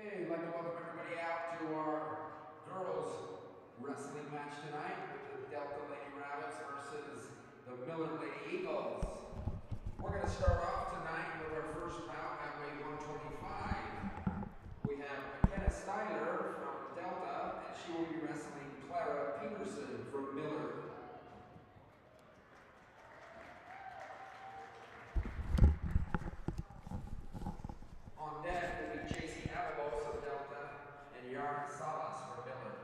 Hey, I'd like to welcome everybody out to our girls wrestling match tonight with the Delta Lady Rabbits versus the Millard Lady Eagles. We're going to start off tonight with our first bout at weight 125. We have McKenna Styler from Delta, and she will be wrestling Clara Peterson from Millard. On deck will be JC Avalos of Delta and Yara Salas from Millard.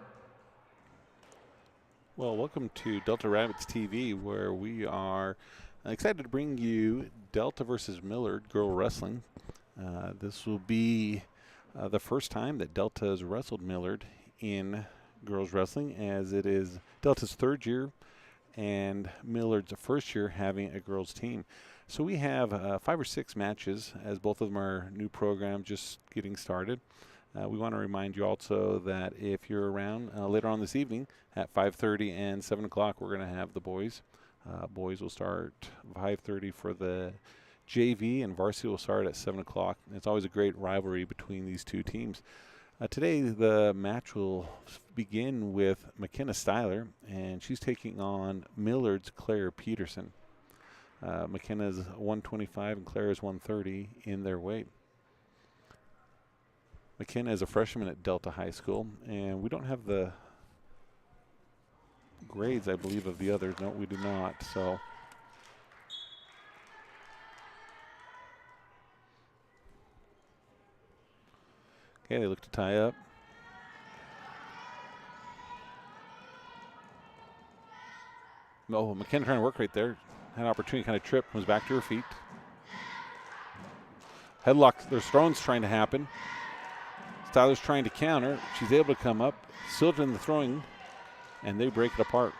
Well, welcome to Delta Rabbits TV, where we are excited to bring you Delta versus Millard Girl Wrestling. This will be the first time that Delta has wrestled Millard in girls wrestling, as it is Delta's third year and Millard's first year having a girls team. So we have 5 or 6 matches, as both of them are new programs just getting started. We want to remind you also that if you're around later on this evening at 5:30 and 7 o'clock, we're going to have the boys. Boys will start 5:30 for the JV, and varsity will start at 7 o'clock. It's always a great rivalry between these two teams. Today, the match will begin with McKenna Styler, and she's taking on Millard's Claire Peterson. McKenna's 125 and Claire is 130 in their weight. McKenna is a freshman at Delta High School, and we don't have the grades, I believe, of the others. No, we do not. So okay, they look to tie up. Oh, McKenna trying to work right there. Had an opportunity, kind of tripped, comes back to her feet. Headlock, there's throws trying to happen. Styler's trying to counter. She's able to come up, sealed in the throwing, and they break it apart.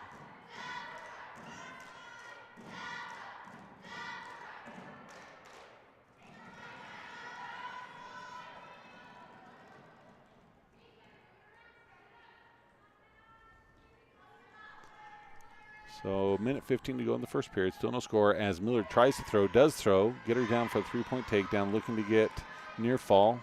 So minute 15 to go in the first period. Still no score as Millard tries to throw, does throw, get her down for a 3-point takedown, looking to get near fall.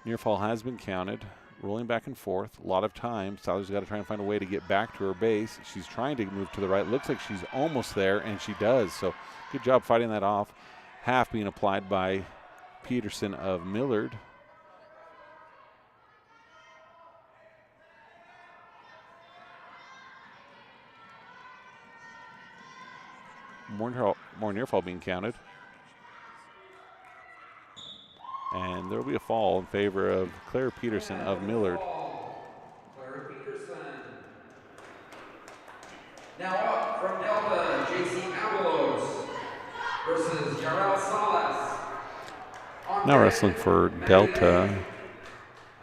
Near fall has been counted. Rolling back and forth. A lot of time. Styler's got to try and find a way to get back to her base. She's trying to move to the right. Looks like she's almost there, and she does. So good job fighting that off. Half being applied by Peterson of Millard. More near fall being counted. And there will be a fall in favor of Claire Peterson of Millard. Clara Peterson. Now up from Delta, JC Avalos versus Yara Salas. Now wrestling for Delta,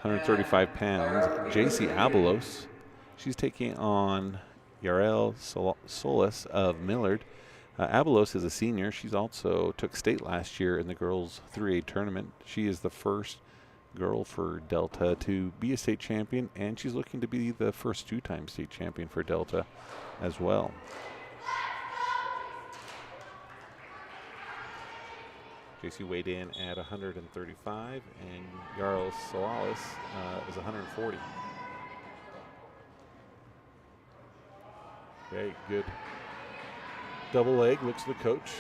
135 pounds, JC Avalos. She's taking on Yarel Solis of Millard. Avalos is a senior. She's also took state last year in the girls 3A tournament. She is the first girl for Delta to be a state champion, and she's looking to be the first 2-time state champion for Delta as well. JC weighed in at 135, and Yarl Solis is 140. Okay, good. Double leg, looks to the coach.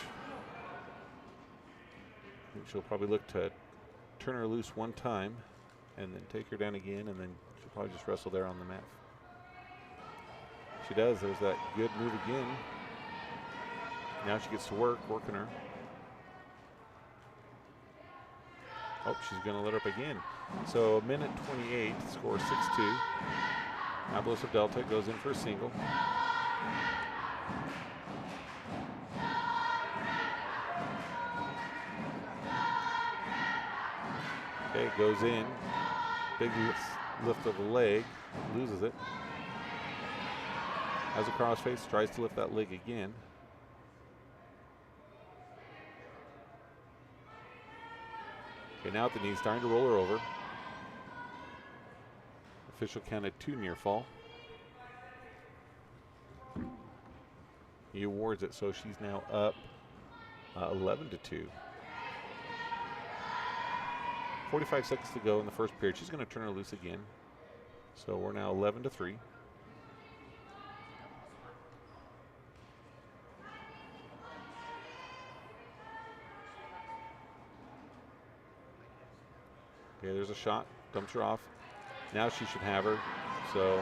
I think she'll probably look to turn her loose one time and then take her down again, and then she'll probably just wrestle there on the mat. She does. There's that good move again. Now she gets to working her. Oh, she's going to let her up again. So a minute 28, score 6-2. Avalos of Delta goes in for a single. Okay, goes in. Big lift of the leg, loses it. Has a crossface, tries to lift that leg again. Okay, now at the knee, starting to roll her over. Official counted 2 near fall. He awards it, so she's now up 11-2. 45 seconds to go in the first period. She's going to turn her loose again. So we're now 11-3. Okay, there's a shot. Dumps her off. Now she should have her. So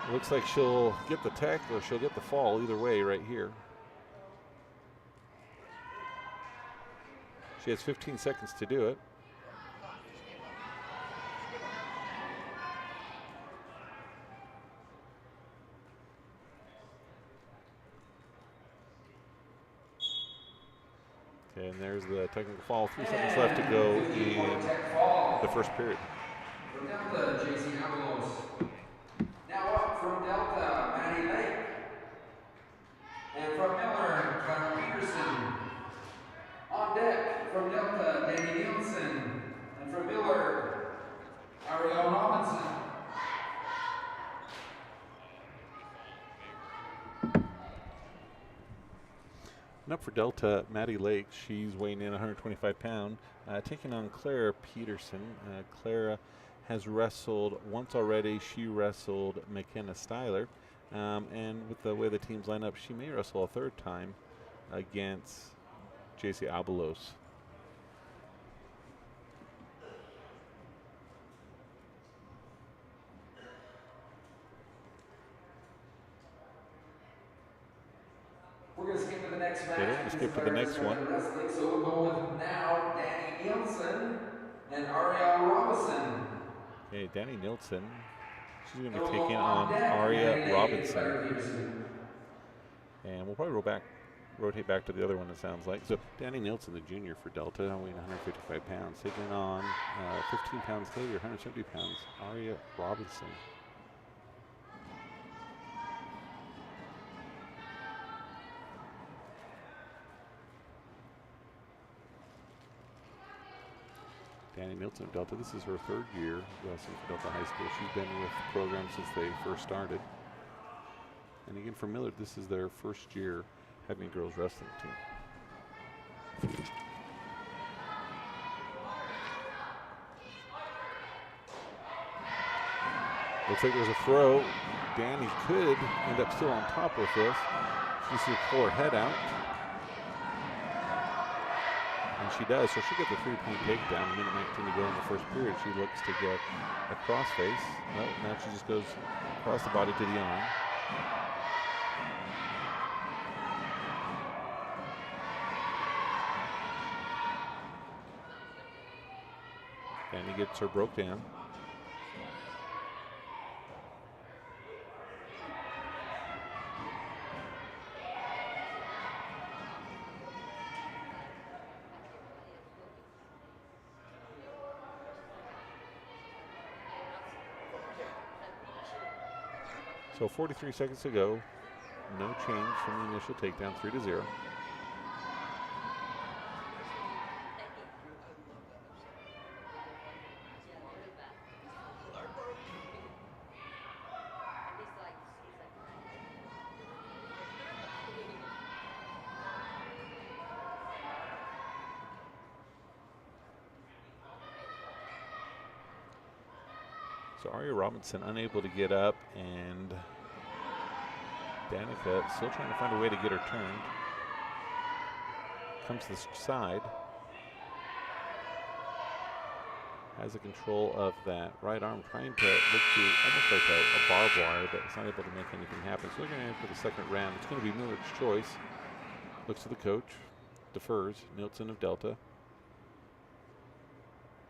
it looks like she'll get the tackle or she'll get the fall either way right here. She has 15 seconds to do it. Okay, and there's the technical fall. 3 seconds left to go in the first period. From Delta, JC Avalos. Now up from Delta, Maddie Lake. And from Millard, Connor Peterson. On deck from Delta, Danny Nielsen. And from Millard, Ariel Robinson. And up for Delta, Maddie Lake. She's weighing in 125 pounds, taking on Clara Peterson. Clara has wrestled once already. She wrestled McKenna Styler. And with the way the teams line up, she may wrestle a third time against JC Abalos. We're going to skip to the next match. Okay, they're going to skip to the next one. So we'll go with now Danny Nielsen and Ariel Robinson. Okay, Danny Nielsen. She's going to be taking on Aria Robinson. And we'll probably rotate back to the other one, it sounds like. So Danny Nielsen, the junior for Delta, weighing 155 pounds, taking on 15 pounds heavier, 170 pounds, Aria Robinson. Danny Nielsen of Delta, this is her third year wrestling for Delta High School. She's been with the program since they first started. And again, for Millard, this is their first year having a girls wrestling team. Looks like there's a throw. Danny could end up still on top with this. She's going to pull her head out. And she does, so she'll get the 3-point takedown. A minute 19 to go in the first period. She looks to get a crossface. No, now she just goes across the body to the arm. Danny gets her broke down. So 43 seconds to go. No change from the initial takedown, 3-0. So Aria Robinson unable to get up, and Danica still trying to find a way to get her turned. Comes to the side. Has the control of that right arm, trying to look to almost like a barbed wire, but it's not able to make anything happen. So they're going to enter the second round. It's going to be Millard's choice. Looks to the coach, defers, Nielsen of Delta.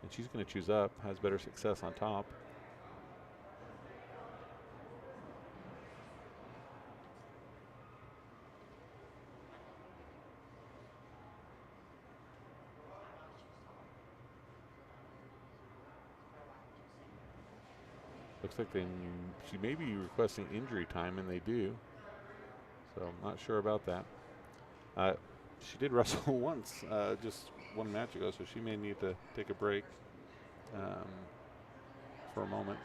And she's going to choose up, has better success on top. Looks like she may be requesting injury time, and they do. So I'm not sure about that. She did wrestle once, just one match ago, so she may need to take a break for a moment.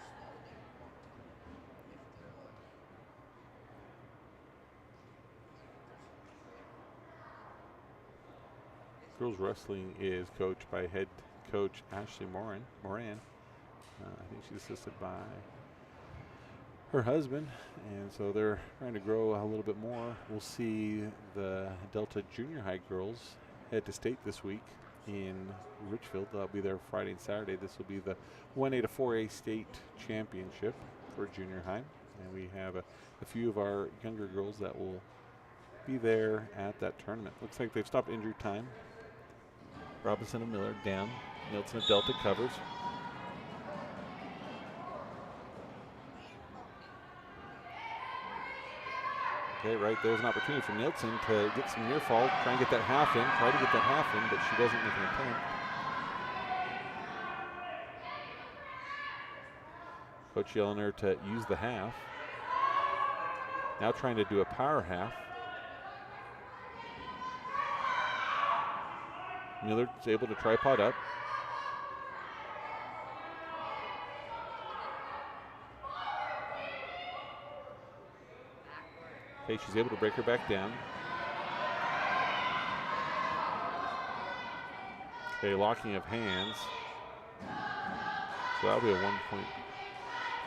Girls wrestling is coached by head coach Ashley Moran. I think she's assisted by her husband, and so they're trying to grow a little bit more. We'll see the Delta Junior High girls head to state this week in Richfield. They'll be there Friday and Saturday. This will be the 1A to 4A state championship for junior high, and we have a few of our younger girls that will be there at that tournament. Looks like they've stopped injury time. Robinson and Millard down. Nielsen of Delta covers. Okay, right there's an opportunity for Nielsen to get some near fall, try and get that half in, but she doesn't make an attempt. Coach yelling her to use the half. Now trying to do a power half. Millard's able to tripod up. Okay, she's able to break her back down. Okay, locking of hands. So that'll be a 1-point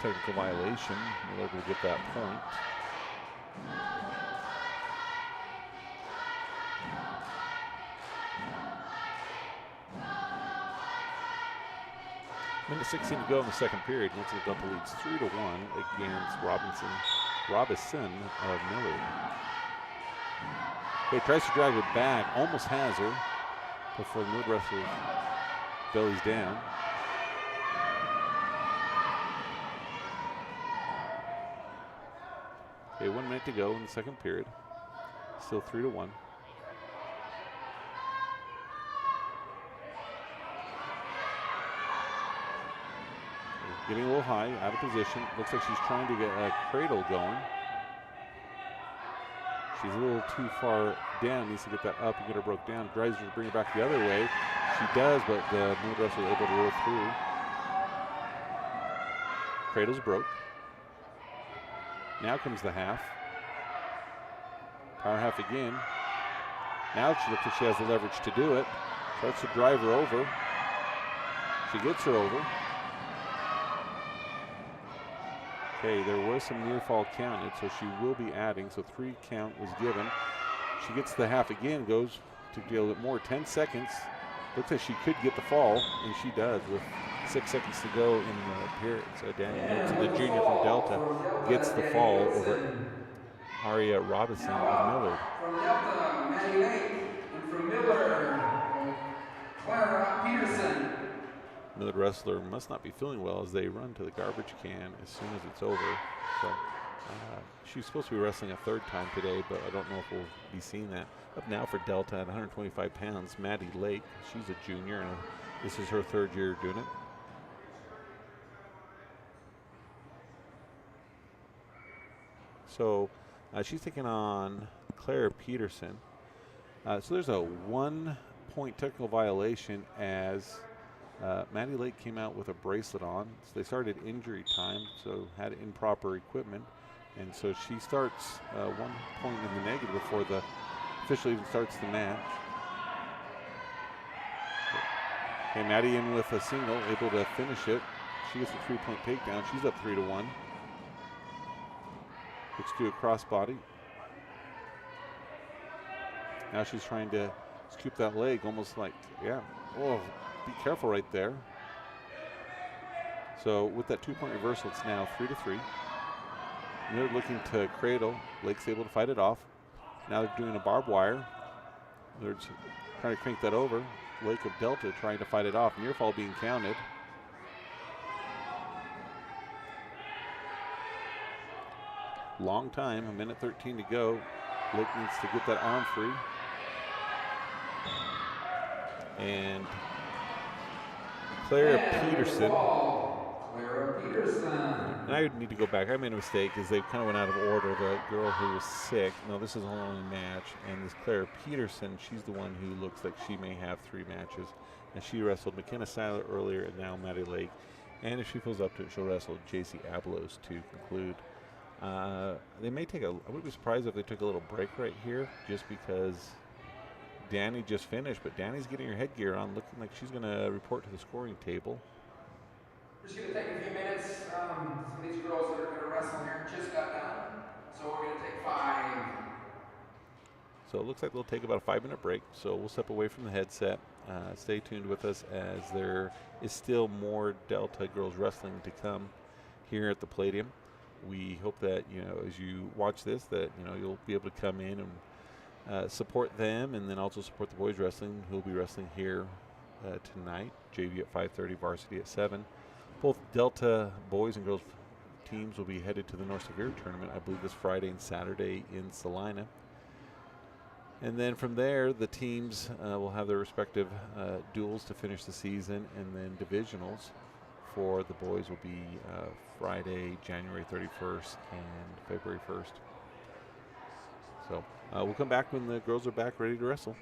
technical violation. Millard will get that point. Minute 16 to go in the second period. Nielsen Delta leads 3-1 against Robinson of Millard. Okay, tries to drag her back, almost has her before the Millard wrestler bellies down. Okay, 1 minute to go in the second period. Still 3-1. Getting a little high, out of position. Looks like she's trying to get a cradle going. She's a little too far down, needs to get that up and get her broke down. Tries to bring her back the other way. She does, but the Millard wrestler is able to roll through. Cradle's broke. Now comes the half. Power half again. Now she looks like she has the leverage to do it. Starts to drive her over. She gets her over. Okay, there was some near fall counted, so she will be adding. So 3 count was given. She gets the half again, goes to deal it more. 10 seconds. Looks like she could get the fall, and she does with 6 seconds to go in the period. So Daniel Nielsen, the junior from Delta, gets the fall over Aria Robinson of Millard. From Delta, Maddie Lake, and from Millard, Clara Peterson. Millard wrestler must not be feeling well as they run to the garbage can as soon as it's over. So she's supposed to be wrestling a third time today, but I don't know if we'll be seeing that. Up now for Delta at 125 pounds, Maddie Lake. She's a junior, and this is her third year doing it. So she's taking on Clara Peterson. So there's a 1-point technical violation as Maddie Lake came out with a bracelet on. So they started injury time, so had improper equipment. And so she starts 1 point in the negative before the official even starts the match. Okay, Maddie in with a single, able to finish it. She gets a 3-point takedown. She's up 3-1. Looks to a crossbody. Now she's trying to scoop that leg, almost like, yeah. Oh, be careful right there. So with that 2-point reversal, it's now 3-3. They're looking to cradle. Lake's able to fight it off. Now they're doing a barbed wire. They're trying to crank that over. Lake of Delta trying to fight it off. Near fall being counted. Long time, 1:13 to go. Lake needs to get that arm free. And Clara Peterson. And I would need to go back. I made a mistake because they kind of went out of order. The girl who was sick. No, this is her only match. And this Clara Peterson, she's the one who looks like she may have 3 matches. And she wrestled McKenna Seiler earlier and now Maddie Lake. And if she feels up to it, she'll wrestle JC Abelos to conclude. They may take I wouldn't be surprised if they took a little break right here just because Danny just finished, but Danny's getting her headgear on, looking like she's going to report to the scoring table. We're just going to take a few minutes. Some of these girls that are going to wrestle here just got done. So we're going to take 5. So it looks like they'll take about a 5-minute break. So we'll step away from the headset. Stay tuned with us as there is still more Delta girls wrestling to come here at the Palladium. We hope that, as you watch this, that, you'll be able to come in and support them, and then also support the boys wrestling, who'll be wrestling here tonight. JV at 5:30, varsity at 7. Both Delta boys and girls teams will be headed to the North Severe tournament, I believe, this Friday and Saturday in Salina. And then from there, the teams will have their respective duels to finish the season, and then divisionals for the boys will be Friday, January 31st and February 1st. So we'll come back when the girls are back ready to wrestle.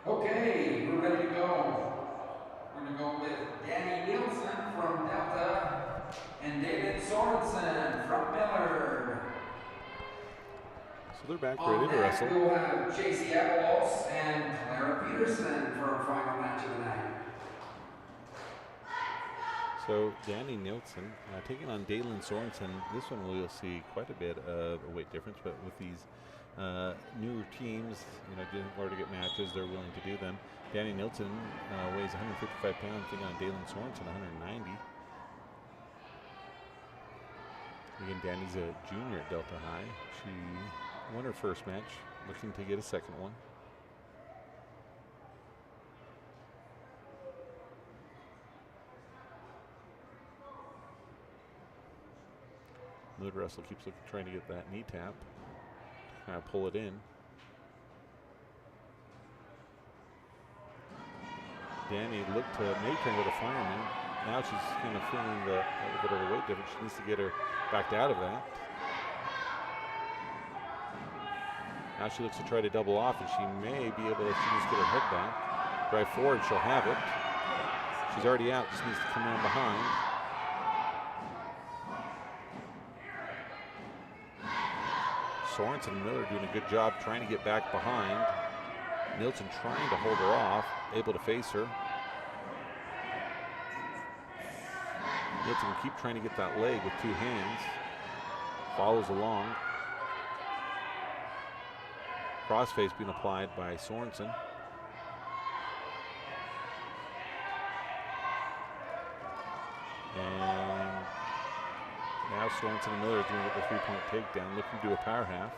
Okay, we're ready to go. We're going to go with Danny Nielsen from Delta and David Sorensen from Millard. So they're back ready to wrestle. We'll have JC Avalos and Clara Peterson for our final match of the night. So Danny Nielsen taking on Dalen Sorensen. This one we'll see quite a bit of a weight difference, but with these newer teams, in order to get matches, they're willing to do them. Danny Nielsen weighs 155 pounds, taking on Dalen Sorensen 190. Again, Danny's a junior at Delta High. She won her first match, looking to get a second one. Millard Russell keeps trying to get that knee tap, kind of pull it in. Danny looked to make her into the fireman. Now she's kind of feeling a little bit of a weight difference. She needs to get her backed out of that. Now she looks to try to double off, and she may be able to just get her head back. Drive forward, she'll have it. She's already out, just needs to come around behind. Sorensen and Millard doing a good job trying to get back behind. Nielsen trying to hold her off, able to face her. Nielsen can keep trying to get that leg with two hands. Follows along. Crossface being applied by Sorensen. And now Sorensen and Millard doing the three-point takedown, looking to do a power half.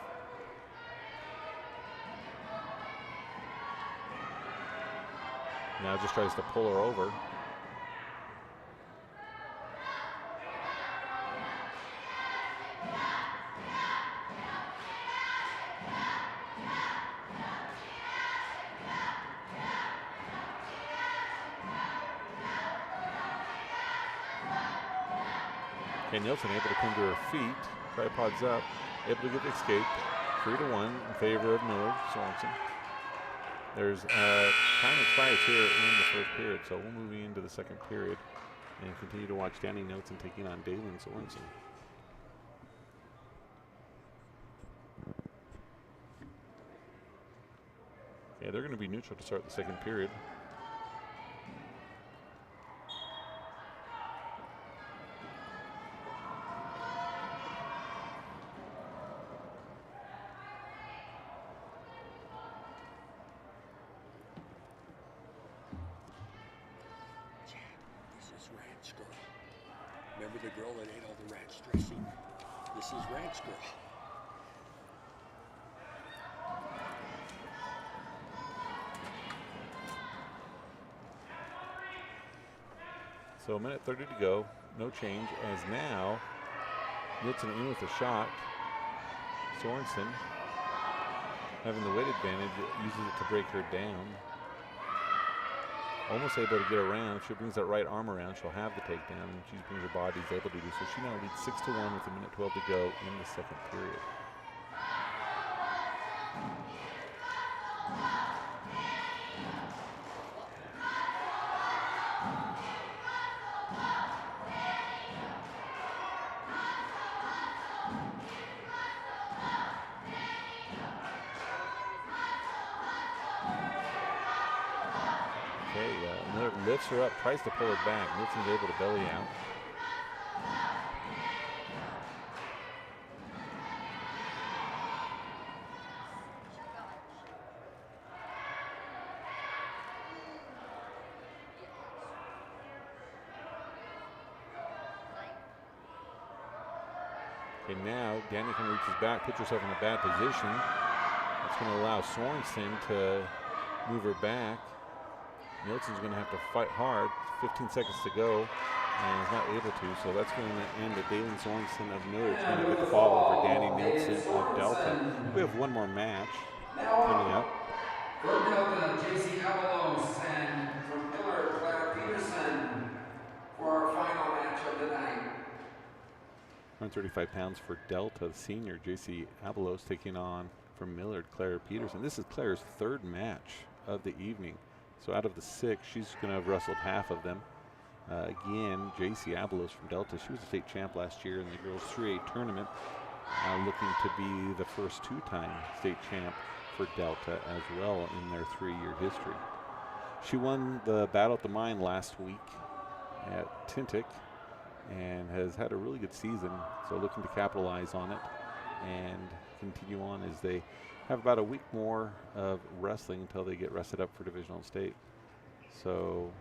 Now just tries to pull her over. Okay, Nielsen able to come to her feet, tripods up, able to get the escape. 3-1 in favor of Millard Sorensen. There's time expires here in the first period, so we'll move into the second period and continue to watch Danny Nielsen taking on Dalen Sorensen. Yeah, they're going to be neutral to start the second period. Remember the girl that ate all the ranch dressing? This is Ranch Girl. So a minute 30 to go, no change, as now Nielsen in with a shot. Sorensen, having the weight advantage, uses it to break her down. Almost able to get around. She brings that right arm around. She'll have the takedown, and she brings her body, is able to do so. She now leads 6-1 with a minute 12 to go in the second period. Millard lifts her up, tries to pull her back. Nielsen's able to belly out. Okay, now Danny can reach his back, puts herself in a bad position. That's going to allow Sorensen to move her back. Nielsen's going to have to fight hard. 15 seconds to go, and is not able to. So that's going to end the Dalen Sorensen of Millard. It's going to get the fall over Danny Nielsen of Delta. We have one more match coming up. For Delta, JC Avalos, and from Millard, Clara Peterson, for our final match of the night. 135 pounds for Delta, the senior JC Avalos taking on from Millard, Clara Peterson. This is Clara's third match of the evening. So out of the 6, she's going to have wrestled half of them. Again, JC Avalos from Delta. She was a state champ last year in the girls 3A tournament, looking to be the first 2-time state champ for Delta as well in their 3-year history. She won the Battle at the Mine last week at Tintic and has had a really good season, so looking to capitalize on it and continue on as they have about a week more of wrestling until they get rested up for divisional state. So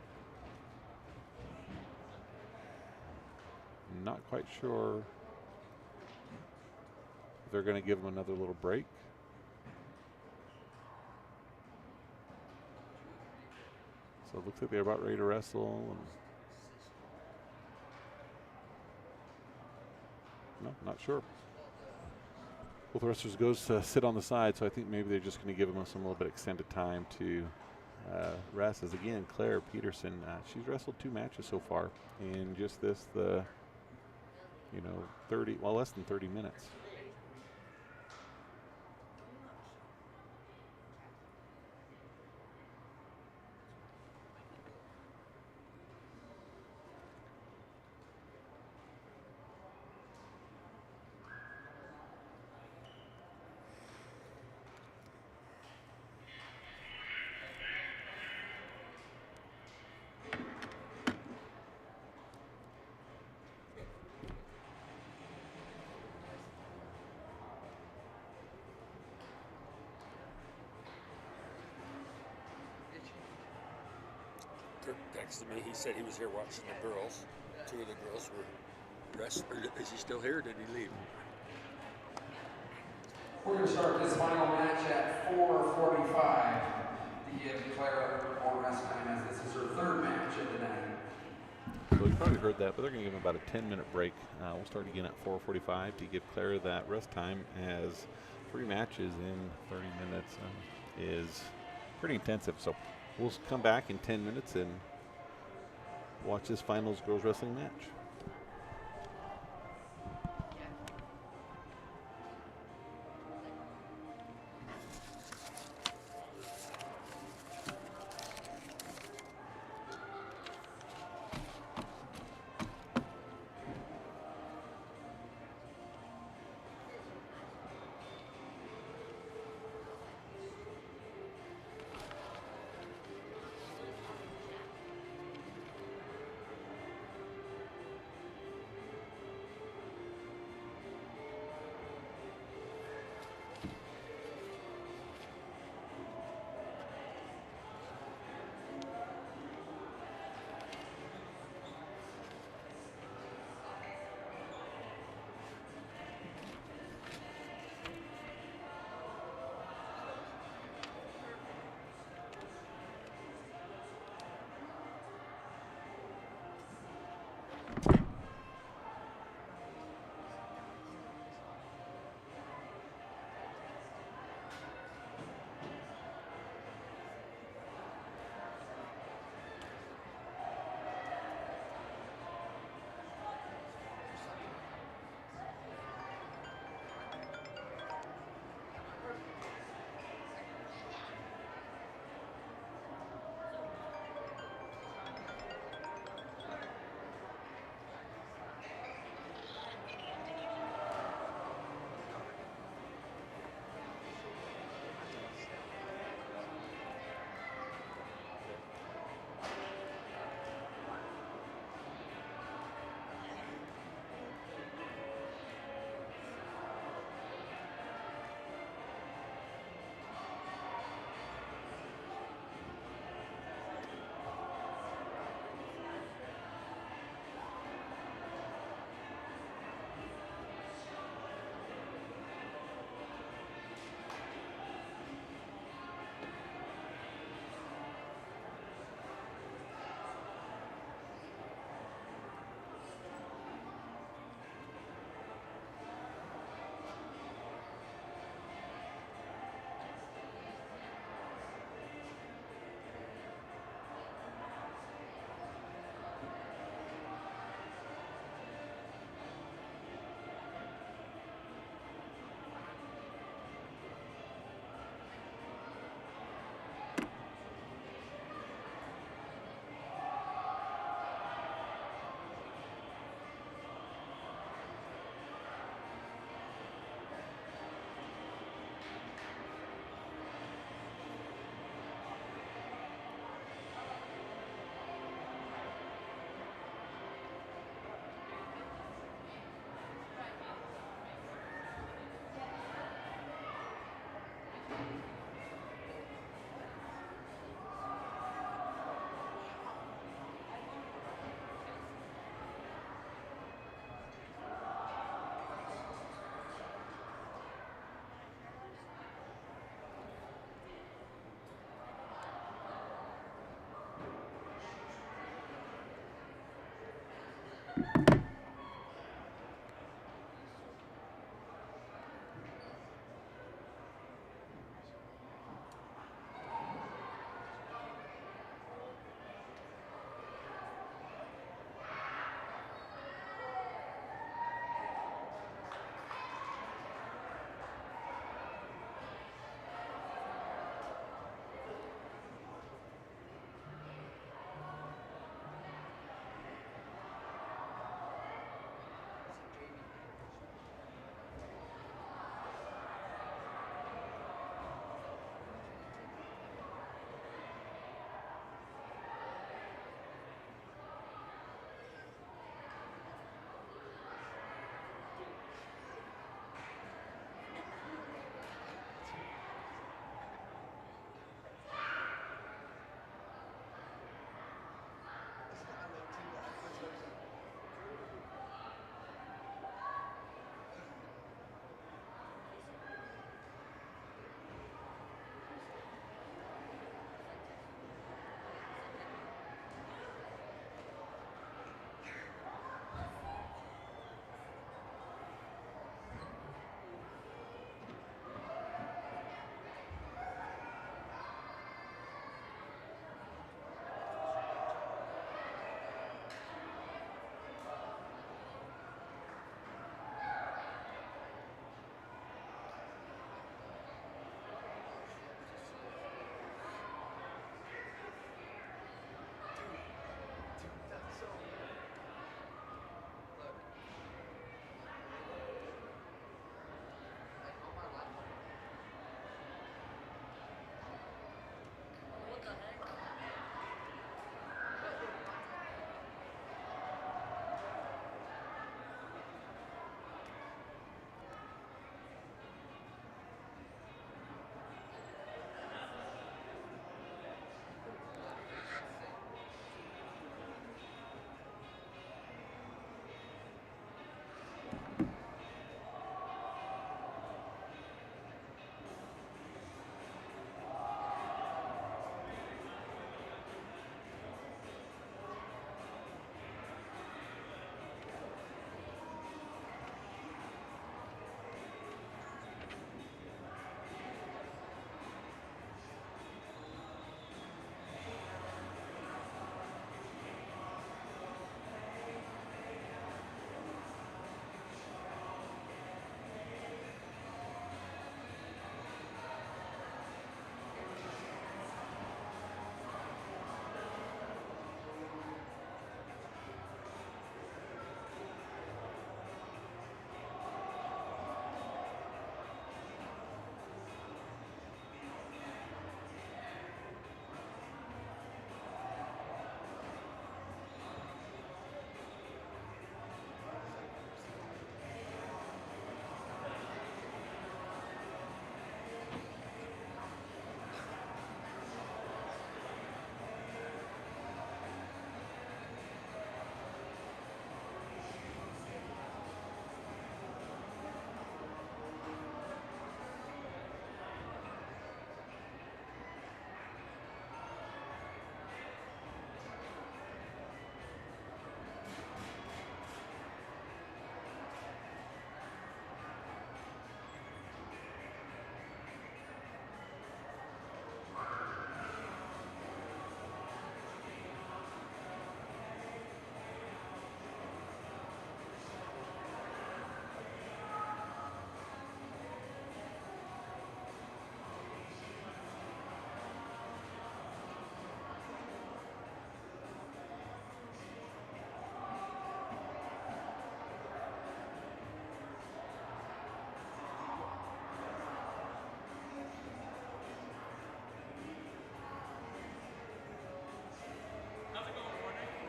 not quite sure if they're going to give them another little break. So it looks like they're about ready to wrestle. No, not sure. Both wrestlers goes to sit on the side, so I think maybe they're just going to give them some little bit extended time to rest. As again, Claire Peterson, she's wrestled 2 matches so far in just this, 30, well, less than 30 minutes. Kirk texted me. He said he was here watching the girls. 2 of the girls were wrestling. Is he still here or did he leave? We're going to start this final match at 4:45 to give Claire more rest time, as this is her 3rd match of the night. So you probably heard that, but they're going to give them about a 10-minute break. We'll start again at 4:45 to give Claire that rest time, as 3 matches in 30 minutes is pretty intensive. So we'll come back in 10 minutes and watch this finals girls wrestling match.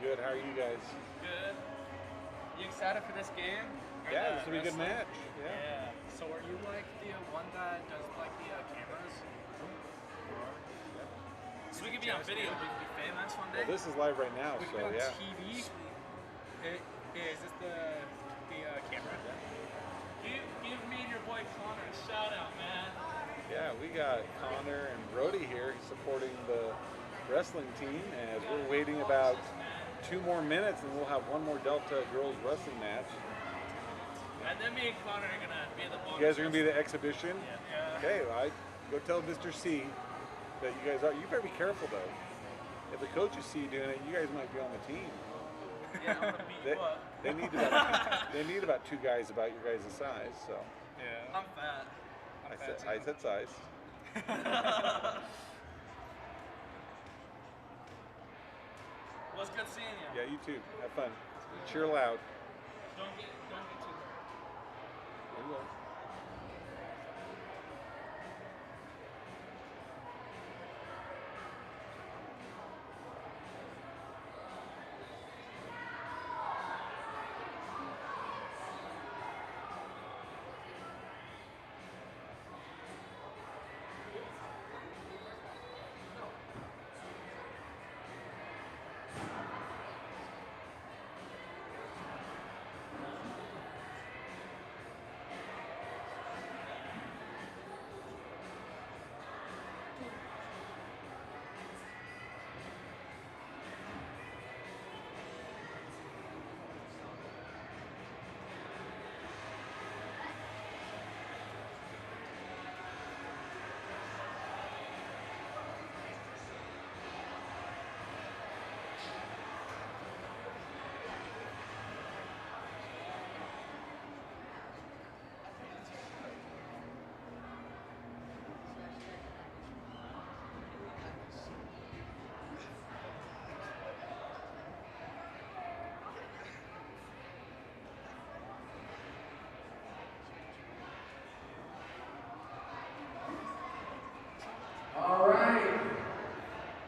Good. How are you guys? Good. You excited for this game? Yeah, this will be a good match. Yeah. So are you like the one that does like the cameras? So we could be on video. We could be famous one day. Well, this is live right now, We so could be on yeah. TV. Is this the camera? Give me and your boy Connor a shout out, man. Yeah, we got Connor and Brody here supporting the wrestling team as we're waiting about 2 more minutes, and we'll have one more Delta girls wrestling match. And then me and Connor are gonna be the bonus. You guys are gonna be the exhibition. Yeah. Okay, well, go tell Mr. C that you guys are. You better be careful though. If the coaches see you doing it, you guys might be on the team. Yeah, I'm gonna beat you up. They need about 2 guys about your guys' size. So Yeah. I'm fat. I said size. Well, it's good seeing you. Yeah, you too. Have fun. Cheer loud. Don't get too. Here we go. All right.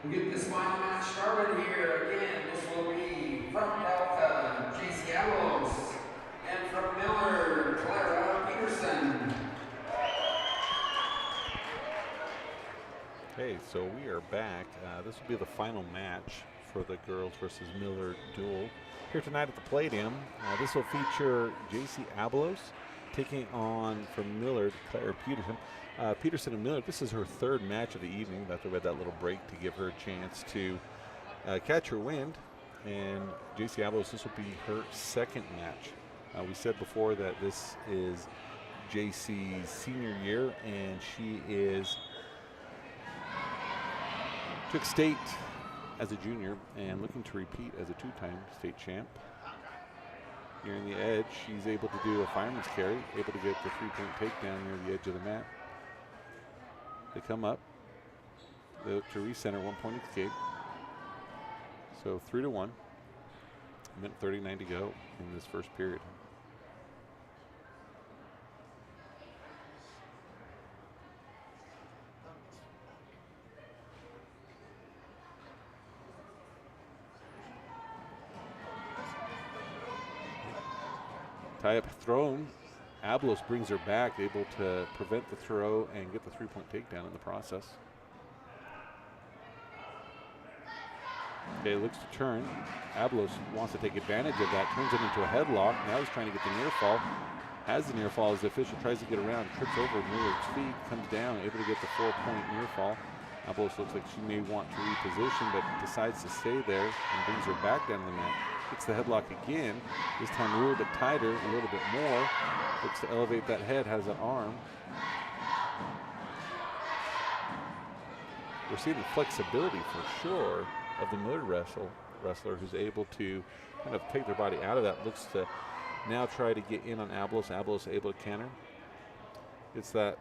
We get this final match started here. Again, this will be from Delta, JC Allos, and from Millard, Clara Peterson. Okay, so we are back. This will be the final match for the girls versus Millard duel here tonight at the Palladium. This will feature JC Abelos taking on from Millard, Clara Peterson. Peterson and Millard, this is her 3rd match of the evening. That's why we had that little break to give her a chance to catch her wind. And JC Abelos, this will be her 2nd match. We said before that this is JC's senior year, and she took state as a junior and looking to repeat as a 2-time state champ. Nearing the edge, she's able to do a fireman's carry, able to get the 3-point takedown near the edge of the mat. They come up, they look to recenter, 1-point escape. So 3-1, minute 39 to go in this first period. Tie up thrown. Abelos brings her back, able to prevent the throw and get the 3-point takedown in the process. Okay, looks to turn. Abelos wants to take advantage of that, turns it into a headlock. Now he's trying to get the near fall. Has the near fall as the official tries to get around, trips over Millard's feet, comes down, able to get the 4-point near fall. Abelos looks like she may want to reposition, but decides to stay there and brings her back down to the mat. Gets the headlock again, this time a little bit tighter, a little bit more. Looks to elevate that head, has an arm. We're seeing the flexibility for sure of the Millard wrestler who's able to kind of take their body out of that. Looks to now try to get in on Abelos. Abelos able to counter. Gets that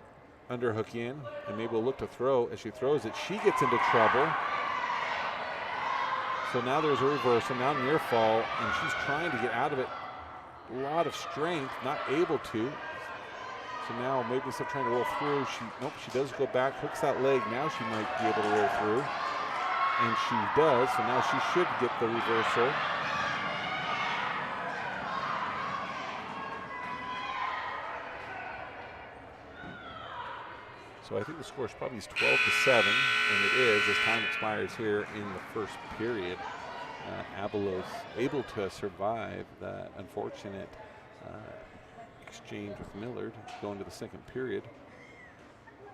underhook in, and maybe will look to throw. As she throws it, she gets into trouble. So now there's a reversal, now near fall, and she's trying to get out of it. A lot of strength, not able to. So now maybe instead of trying to roll through, she does go back, hooks that leg. Now she might be able to roll through. And she does, so now she should get the reversal. So I think the score is probably 12-7, and it is as time expires here in the first period. Abelos able to survive that unfortunate exchange with Millard going to the second period.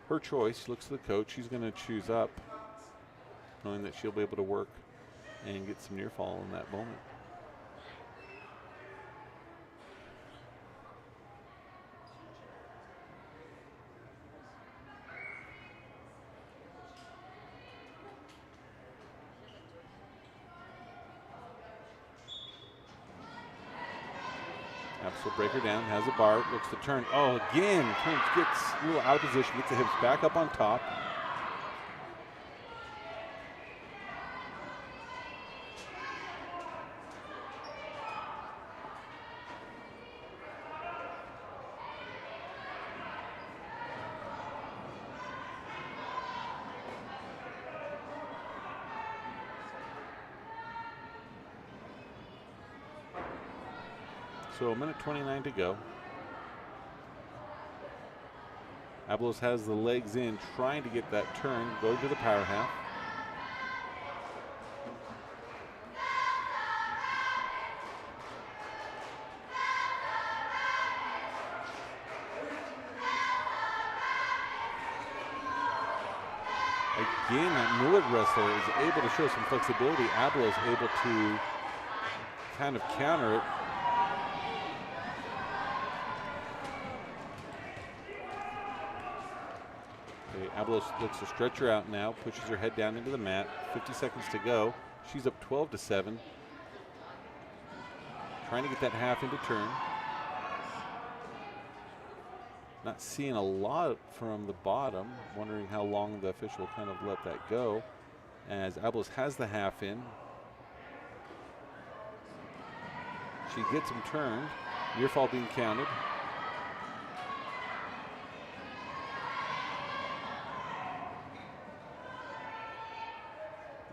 Her choice, looks to the coach, she's going to choose up, knowing that she'll be able to work and get some near fall in that moment. Abs will break her down, has a bar, looks to turn. Oh, again, turns, gets a little out of position, gets the hips back up on top. So a minute 29 to go. Abelos has the legs in, trying to get that turn, go to the power half. Again, that Millard wrestler is able to show some flexibility. Abelos able to kind of counter it. Abelos looks to stretch her out now, pushes her head down into the mat. 50 seconds to go. She's up 12-7. Trying to get that half into turn. Not seeing a lot from the bottom. Wondering how long the official kind of let that go. As Abelos has the half in. She gets him turned. Near fall being counted.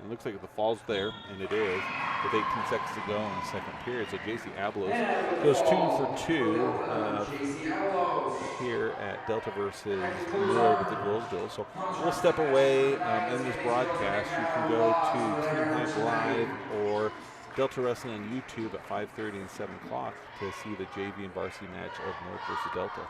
It looks like the fall's there, and it is, with 18 seconds to go in the second period. So JC Abelos goes 2 for 2 here at Delta versus Millard with the girls' bill. So we'll step away in this broadcast. You can go to Team Hype Live or Delta Wrestling on YouTube at 5:30 and 7 o'clock to see the JV and varsity match of Millard versus Delta.